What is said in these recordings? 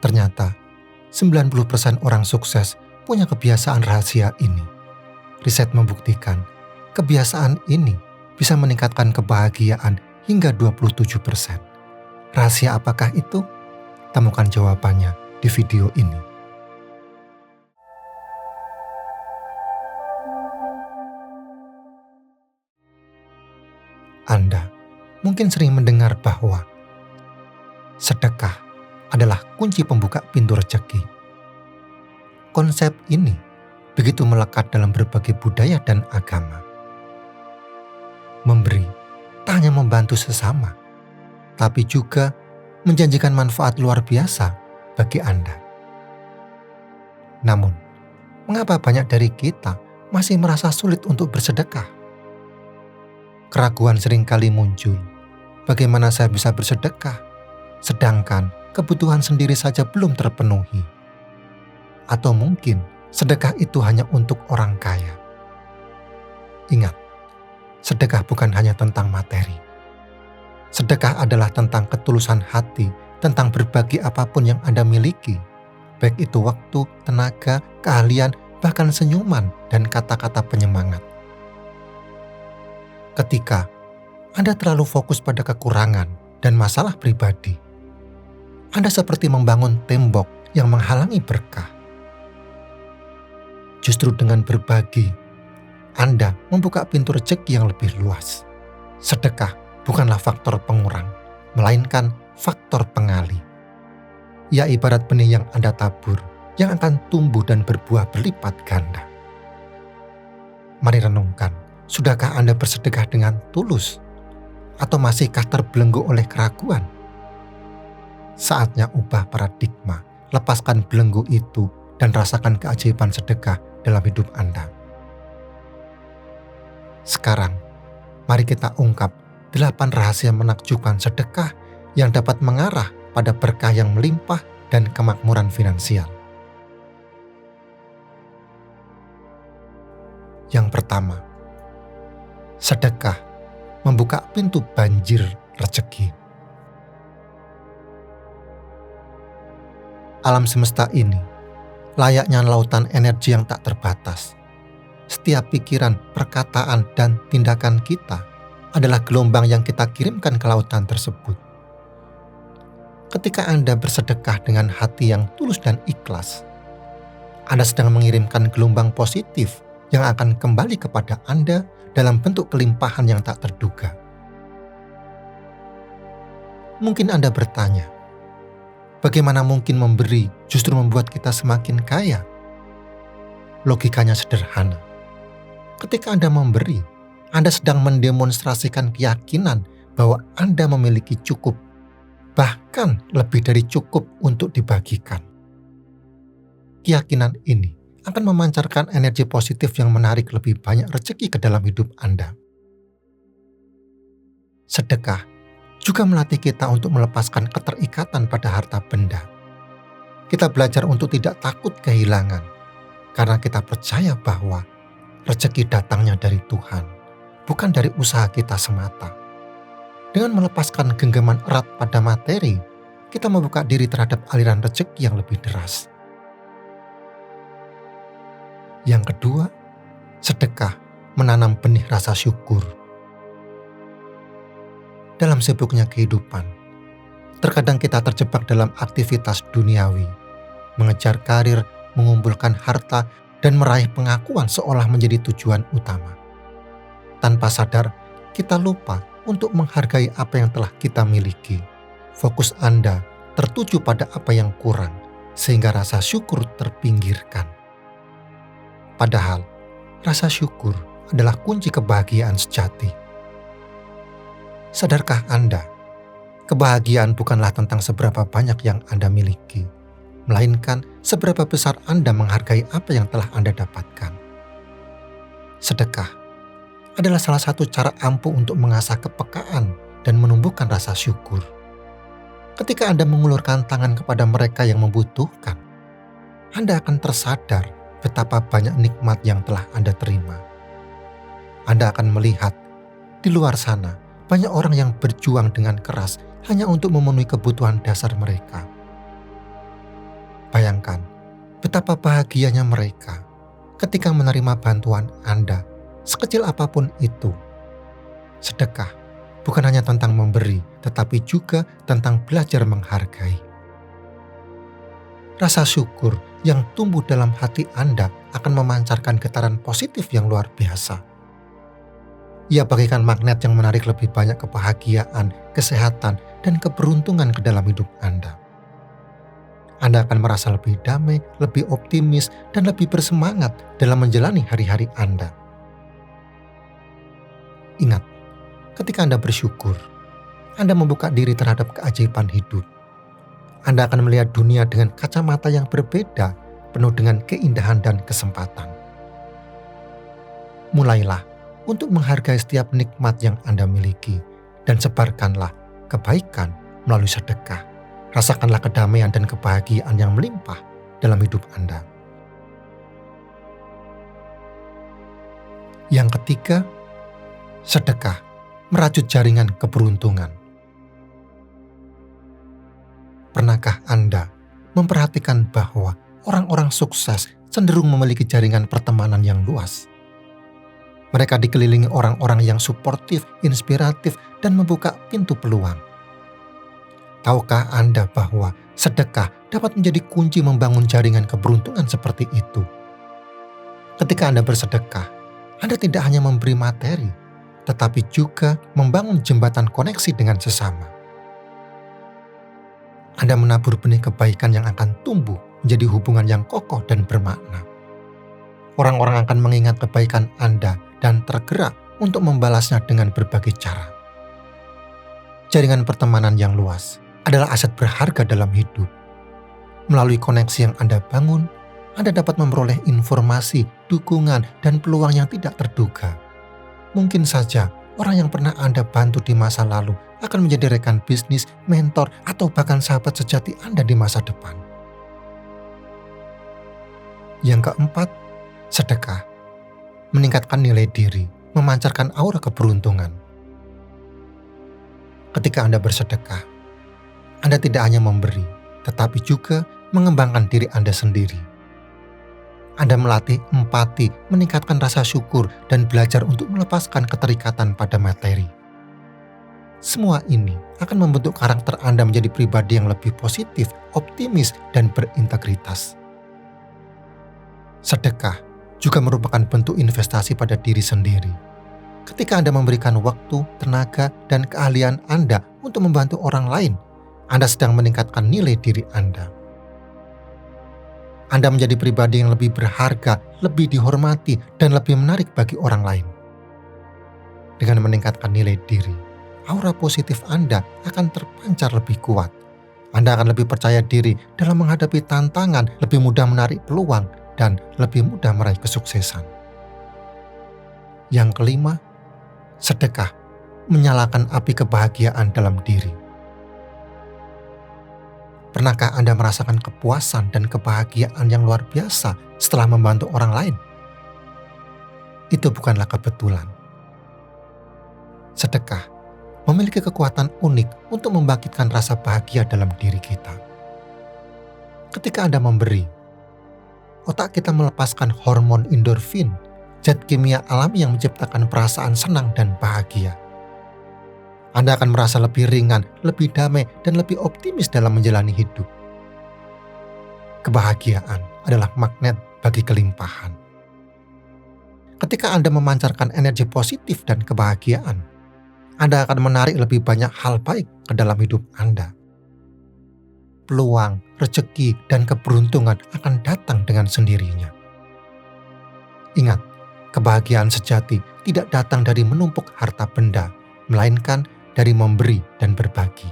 Ternyata 90% orang sukses punya kebiasaan rahasia ini. Riset membuktikan kebiasaan ini bisa meningkatkan kebahagiaan hingga 27%. Rahasia apakah itu? Temukan jawabannya di video ini. Anda mungkin sering mendengar bahwa sedekah adalah kunci pembuka pintu rezeki. Konsep ini begitu melekat dalam berbagai budaya dan agama. Memberi tak hanya membantu sesama, tapi juga menjanjikan manfaat luar biasa bagi Anda. Namun, mengapa banyak dari kita masih merasa sulit untuk bersedekah? Keraguan seringkali muncul. Bagaimana saya bisa bersedekah, sedangkan kebutuhan sendiri saja belum terpenuhi? Atau mungkin sedekah itu hanya untuk orang kaya. Ingat, sedekah bukan hanya tentang materi. Sedekah adalah tentang ketulusan hati, tentang berbagi apapun yang Anda miliki, baik itu waktu, tenaga, keahlian, bahkan senyuman dan kata-kata penyemangat. Ketika Anda terlalu fokus pada kekurangan dan masalah pribadi, Anda seperti membangun tembok yang menghalangi berkah. Justru dengan berbagi, Anda membuka pintu rezeki yang lebih luas. Sedekah bukanlah faktor pengurang, melainkan faktor pengalih. Ia ibarat benih yang Anda tabur, yang akan tumbuh dan berbuah berlipat ganda. Mari renungkan, sudahkah Anda bersedekah dengan tulus? Atau masihkah terbelenggu oleh keraguan? Saatnya ubah paradigma, lepaskan belenggu itu dan rasakan keajaiban sedekah dalam hidup Anda. Sekarang, mari kita ungkap 8 rahasia menakjubkan sedekah yang dapat mengarah pada berkah yang melimpah dan kemakmuran finansial. Yang pertama, sedekah membuka pintu banjir rezeki. Alam semesta ini layaknya lautan energi yang tak terbatas. Setiap pikiran, perkataan, dan tindakan kita adalah gelombang yang kita kirimkan ke lautan tersebut. Ketika Anda bersedekah dengan hati yang tulus dan ikhlas, Anda sedang mengirimkan gelombang positif yang akan kembali kepada Anda dalam bentuk kelimpahan yang tak terduga. Mungkin Anda bertanya, bagaimana mungkin memberi justru membuat kita semakin kaya? Logikanya sederhana. Ketika Anda memberi, Anda sedang mendemonstrasikan keyakinan bahwa Anda memiliki cukup, bahkan lebih dari cukup untuk dibagikan. Keyakinan ini akan memancarkan energi positif yang menarik lebih banyak rezeki ke dalam hidup Anda. Sedekah juga melatih kita untuk melepaskan keterikatan pada harta benda. Kita belajar untuk tidak takut kehilangan, karena kita percaya bahwa rezeki datangnya dari Tuhan, bukan dari usaha kita semata. Dengan melepaskan genggaman erat pada materi, kita membuka diri terhadap aliran rezeki yang lebih deras. Yang kedua, sedekah menanam benih rasa syukur. Dalam sibuknya kehidupan, terkadang kita terjebak dalam aktivitas duniawi, mengejar karir, mengumpulkan harta, dan meraih pengakuan seolah menjadi tujuan utama. Tanpa sadar, kita lupa untuk menghargai apa yang telah kita miliki. Fokus Anda tertuju pada apa yang kurang, sehingga rasa syukur terpinggirkan. Padahal, rasa syukur adalah kunci kebahagiaan sejati. Sadarkah Anda, kebahagiaan bukanlah tentang seberapa banyak yang Anda miliki, melainkan seberapa besar Anda menghargai apa yang telah Anda dapatkan. Sedekah adalah salah satu cara ampuh untuk mengasah kepekaan dan menumbuhkan rasa syukur. Ketika Anda mengulurkan tangan kepada mereka yang membutuhkan, Anda akan tersadar betapa banyak nikmat yang telah Anda terima. Anda akan melihat di luar sana banyak orang yang berjuang dengan keras hanya untuk memenuhi kebutuhan dasar mereka. betapa bahagianya mereka ketika menerima bantuan Anda, sekecil apapun itu. Sedekah bukan hanya tentang memberi, tetapi juga tentang belajar menghargai. Rasa syukur yang tumbuh dalam hati Anda akan memancarkan getaran positif yang luar biasa. Ia bagaikan magnet yang menarik lebih banyak kebahagiaan, kesehatan, dan keberuntungan ke dalam hidup Anda. Anda akan merasa lebih damai, lebih optimis, dan lebih bersemangat dalam menjalani hari-hari Anda. Ingat, ketika Anda bersyukur, Anda membuka diri terhadap keajaiban hidup. Anda akan melihat dunia dengan kacamata yang berbeda, penuh dengan keindahan dan kesempatan. Mulailah untuk menghargai setiap nikmat yang Anda miliki dan sebarkanlah kebaikan melalui sedekah. Rasakanlah kedamaian dan kebahagiaan yang melimpah dalam hidup Anda. Yang ketiga, sedekah merajut jaringan keberuntungan. Pernahkah Anda memperhatikan bahwa orang-orang sukses cenderung memiliki jaringan pertemanan yang luas? Mereka dikelilingi orang-orang yang suportif, inspiratif, dan membuka pintu peluang. Tahukah Anda bahwa sedekah dapat menjadi kunci membangun jaringan keberuntungan seperti itu? Ketika Anda bersedekah, Anda tidak hanya memberi materi, tetapi juga membangun jembatan koneksi dengan sesama. Anda menabur benih kebaikan yang akan tumbuh menjadi hubungan yang kokoh dan bermakna. Orang-orang akan mengingat kebaikan Anda dan tergerak untuk membalasnya dengan berbagai cara. Jaringan pertemanan yang luas adalah aset berharga dalam hidup. Melalui koneksi yang Anda bangun, Anda dapat memperoleh informasi, dukungan, dan peluang yang tidak terduga. Mungkin saja orang yang pernah Anda bantu di masa lalu akan menjadi rekan bisnis, mentor, atau bahkan sahabat sejati Anda di masa depan. Yang keempat, sedekah meningkatkan nilai diri, memancarkan aura keberuntungan. Ketika Anda bersedekah, Anda tidak hanya memberi, tetapi juga mengembangkan diri Anda sendiri. Anda melatih empati, meningkatkan rasa syukur, dan belajar untuk melepaskan keterikatan pada materi. Semua ini akan membentuk karakter Anda menjadi pribadi yang lebih positif, optimis, dan berintegritas. Sedekah juga merupakan bentuk investasi pada diri sendiri. Ketika Anda memberikan waktu, tenaga, dan keahlian Anda untuk membantu orang lain, Anda sedang meningkatkan nilai diri Anda. Anda menjadi pribadi yang lebih berharga, lebih dihormati, dan lebih menarik bagi orang lain. Dengan meningkatkan nilai diri, aura positif Anda akan terpancar lebih kuat. Anda akan lebih percaya diri dalam menghadapi tantangan, lebih mudah menarik peluang, dan lebih mudah meraih kesuksesan. Yang kelima, sedekah menyalakan api kebahagiaan dalam diri. Pernahkah Anda merasakan kepuasan dan kebahagiaan yang luar biasa setelah membantu orang lain? Itu bukanlah kebetulan. Sedekah memiliki kekuatan unik untuk membangkitkan rasa bahagia dalam diri kita. Ketika Anda memberi, otak kita melepaskan hormon endorfin, zat kimia alami yang menciptakan perasaan senang dan bahagia. Anda akan merasa lebih ringan, lebih damai, dan lebih optimis dalam menjalani hidup. Kebahagiaan adalah magnet bagi kelimpahan. Ketika Anda memancarkan energi positif dan kebahagiaan, Anda akan menarik lebih banyak hal baik ke dalam hidup Anda. Peluang, rezeki, dan keberuntungan akan datang dengan sendirinya. Ingat, kebahagiaan sejati tidak datang dari menumpuk harta benda, melainkan dari memberi dan berbagi.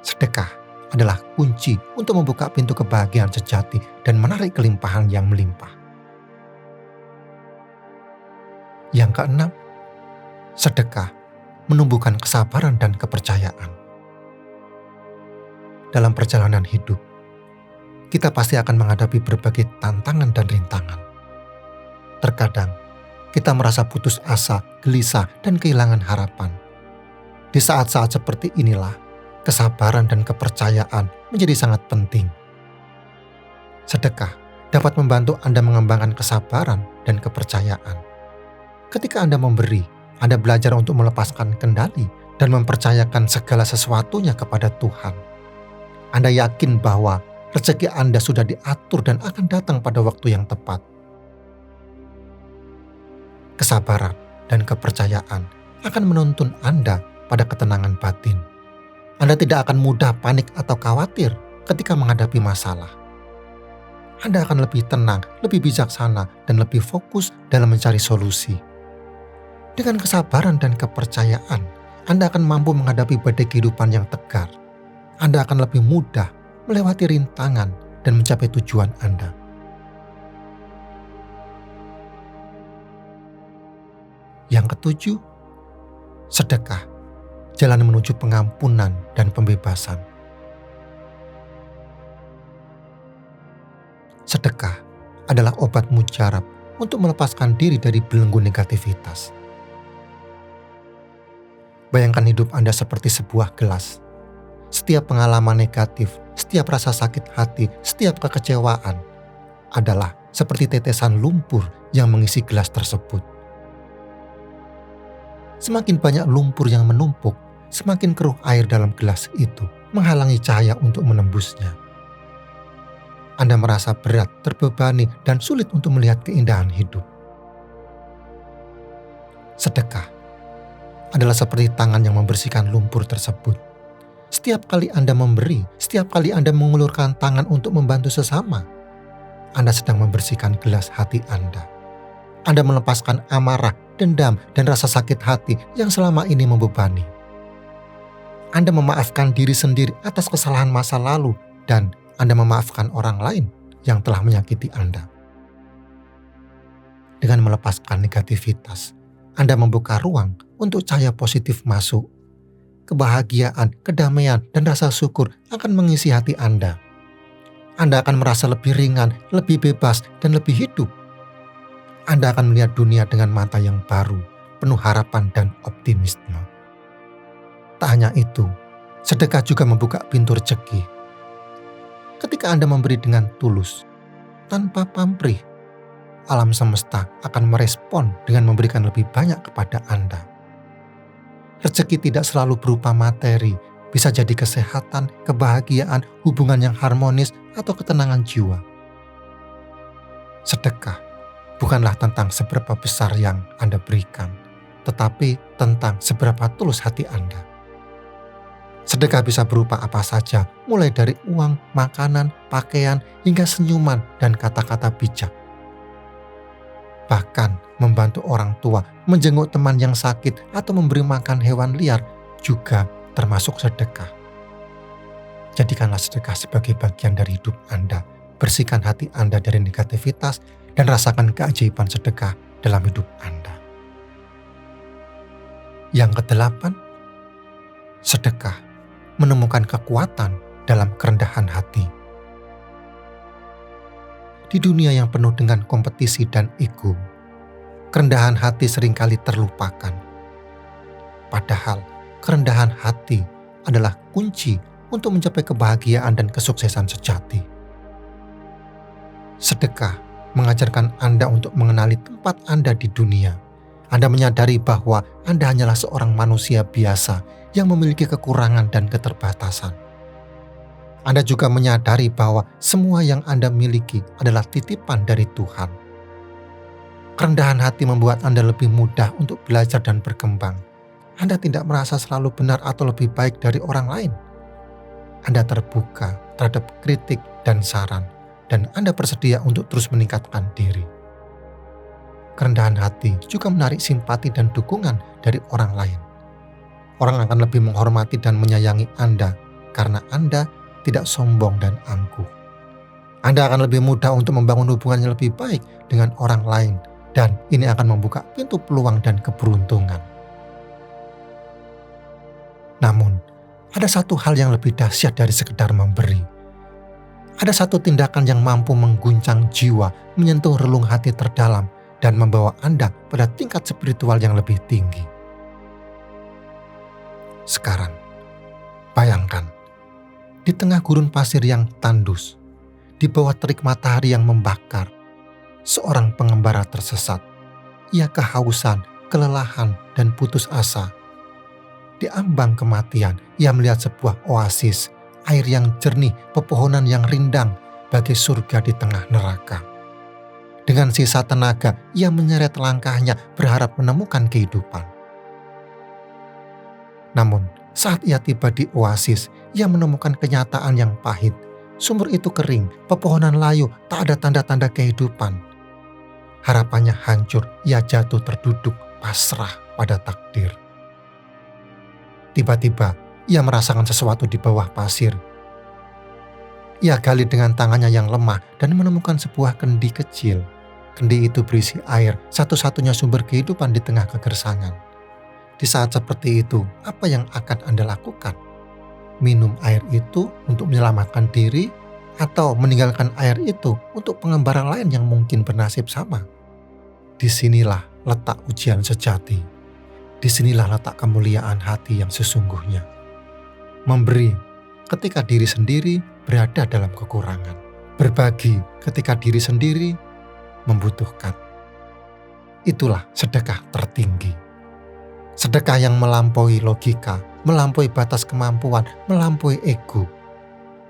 Sedekah adalah kunci untuk membuka pintu kebahagiaan sejati dan menarik kelimpahan yang melimpah. Yang keenam, sedekah menumbuhkan kesabaran dan kepercayaan. Dalam perjalanan hidup, kita pasti akan menghadapi berbagai tantangan dan rintangan. Terkadang, kita merasa putus asa, gelisah, dan kehilangan harapan. Di saat-saat seperti inilah, kesabaran dan kepercayaan menjadi sangat penting. Sedekah dapat membantu Anda mengembangkan kesabaran dan kepercayaan. Ketika Anda memberi, Anda belajar untuk melepaskan kendali dan mempercayakan segala sesuatunya kepada Tuhan. Anda yakin bahwa rezeki Anda sudah diatur dan akan datang pada waktu yang tepat. Kesabaran dan kepercayaan akan menuntun Anda pada ketenangan batin. Anda tidak akan mudah panik atau khawatir ketika menghadapi masalah. Anda akan lebih tenang, lebih bijaksana, dan lebih fokus dalam mencari solusi. Dengan kesabaran dan kepercayaan, Anda akan mampu menghadapi badai kehidupan yang tegar. Anda akan lebih mudah melewati rintangan dan mencapai tujuan Anda. Yang ketujuh, sedekah, jalan menuju pengampunan dan pembebasan. Sedekah adalah obat mujarab untuk melepaskan diri dari belenggu negativitas. Bayangkan hidup Anda seperti sebuah gelas. Setiap pengalaman negatif, setiap rasa sakit hati, setiap kekecewaan adalah seperti tetesan lumpur yang mengisi gelas tersebut. Semakin banyak lumpur yang menumpuk, semakin keruh air dalam gelas itu menghalangi cahaya untuk menembusnya. Anda merasa berat, terbebani, dan sulit untuk melihat keindahan hidup. Sedekah adalah seperti tangan yang membersihkan lumpur tersebut. Setiap kali Anda memberi, setiap kali Anda mengulurkan tangan untuk membantu sesama, Anda sedang membersihkan gelas hati Anda. Anda melepaskan amarah, dendam, dan rasa sakit hati yang selama ini membebani. Anda memaafkan diri sendiri atas kesalahan masa lalu dan Anda memaafkan orang lain yang telah menyakiti Anda. Dengan melepaskan negativitas, Anda membuka ruang untuk cahaya positif masuk. Kebahagiaan, kedamaian, dan rasa syukur akan mengisi hati Anda. Anda akan merasa lebih ringan, lebih bebas, dan lebih hidup. Anda akan melihat dunia dengan mata yang baru, penuh harapan dan optimisme. Tak hanya itu, sedekah juga membuka pintu rezeki. Ketika Anda memberi dengan tulus, tanpa pamrih, alam semesta akan merespon dengan memberikan lebih banyak kepada Anda. Rezeki tidak selalu berupa materi, bisa jadi kesehatan, kebahagiaan, hubungan yang harmonis, atau ketenangan jiwa. Sedekah bukanlah tentang seberapa besar yang Anda berikan, tetapi tentang seberapa tulus hati Anda. Sedekah bisa berupa apa saja, mulai dari uang, makanan, pakaian, hingga senyuman dan kata-kata bijak. Bahkan membantu orang tua, menjenguk teman yang sakit, atau memberi makan hewan liar juga termasuk sedekah. Jadikanlah sedekah sebagai bagian dari hidup Anda. Bersihkan hati Anda dari negativitas dan rasakan keajaiban sedekah dalam hidup Anda. Yang kedelapan, sedekah menemukan kekuatan dalam kerendahan hati. Di dunia yang penuh dengan kompetisi dan ego, kerendahan hati seringkali terlupakan. Padahal kerendahan hati adalah kunci untuk mencapai kebahagiaan dan kesuksesan sejati. Sedekah mengajarkan Anda untuk mengenali tempat Anda di dunia. Anda menyadari bahwa Anda hanyalah seorang manusia biasa yang memiliki kekurangan dan keterbatasan. Anda juga menyadari bahwa semua yang Anda miliki adalah titipan dari Tuhan. Kerendahan hati membuat Anda lebih mudah untuk belajar dan berkembang. Anda tidak merasa selalu benar atau lebih baik dari orang lain. Anda terbuka terhadap kritik dan saran, dan Anda bersedia untuk terus meningkatkan diri. Kerendahan hati juga menarik simpati dan dukungan dari orang lain. Orang akan lebih menghormati dan menyayangi Anda karena Anda tidak sombong dan angkuh. Anda akan lebih mudah untuk membangun hubungan yang lebih baik dengan orang lain, dan ini akan membuka pintu peluang dan keberuntungan. Namun, ada satu hal yang lebih dahsyat dari sekedar memberi. Ada satu tindakan yang mampu mengguncang jiwa, menyentuh relung hati terdalam, dan membawa Anda pada tingkat spiritual yang lebih tinggi. Sekarang, bayangkan, di tengah gurun pasir yang tandus, Di bawah terik matahari yang membakar, seorang pengembara tersesat. Ia kehausan, kelelahan, dan putus asa. Di ambang kematian, ia melihat sebuah oasis, air yang jernih, pepohonan yang rindang, bagai surga di tengah neraka. Dengan sisa tenaga, ia menyeret langkahnya berharap menemukan kehidupan. Namun, saat ia tiba di oasis, ia menemukan kenyataan yang pahit. Sumur itu kering, pepohonan layu, tak ada tanda-tanda kehidupan. Harapannya hancur, ia jatuh terduduk, pasrah pada takdir. Tiba-tiba, ia merasakan sesuatu di bawah pasir. Ia gali dengan tangannya yang lemah dan menemukan sebuah kendi kecil. Kendi itu berisi air, satu-satunya sumber kehidupan di tengah kegersangan. Di saat seperti itu, apa yang akan Anda lakukan? Minum air itu untuk menyelamatkan diri, atau meninggalkan air itu untuk pengembara lain yang mungkin bernasib sama? Disinilah letak ujian sejati. Disinilah letak kemuliaan hati yang sesungguhnya. Memberi ketika diri sendiri berada dalam kekurangan. Berbagi ketika diri sendiri membutuhkan. Itulah sedekah tertinggi. Sedekah yang melampaui logika, melampaui batas kemampuan, melampaui ego.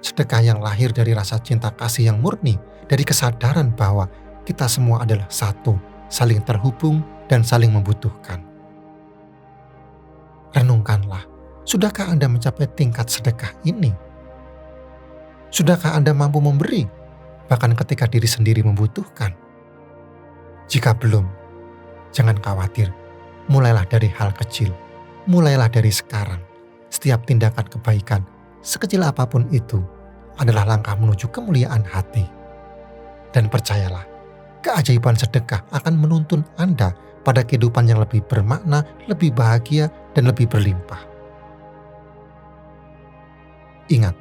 Sedekah yang lahir dari rasa cinta kasih yang murni, dari kesadaran bahwa kita semua adalah satu, saling terhubung dan saling membutuhkan. Renungkanlah, sudahkah Anda mencapai tingkat sedekah ini? Sudahkah Anda mampu memberi, bahkan ketika diri sendiri membutuhkan? Jika belum, jangan khawatir. Mulailah dari hal kecil. Mulailah dari sekarang. Setiap tindakan kebaikan, sekecil apapun itu, adalah langkah menuju kemuliaan hati. Dan percayalah, keajaiban sedekah akan menuntun Anda pada kehidupan yang lebih bermakna, lebih bahagia, dan lebih berlimpah. Ingat,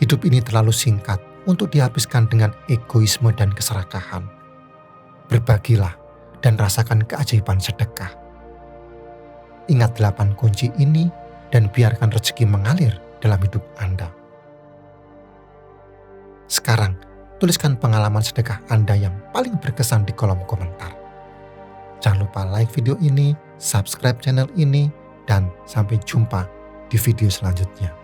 hidup ini terlalu singkat untuk dihabiskan dengan egoisme dan keserakahan. Berbagilah dan rasakan keajaiban sedekah. Ingat 8 kunci ini dan biarkan rezeki mengalir dalam hidup Anda. Sekarang, tuliskan pengalaman sedekah Anda yang paling berkesan di kolom komentar. Jangan lupa like video ini, subscribe channel ini, dan sampai jumpa di video selanjutnya.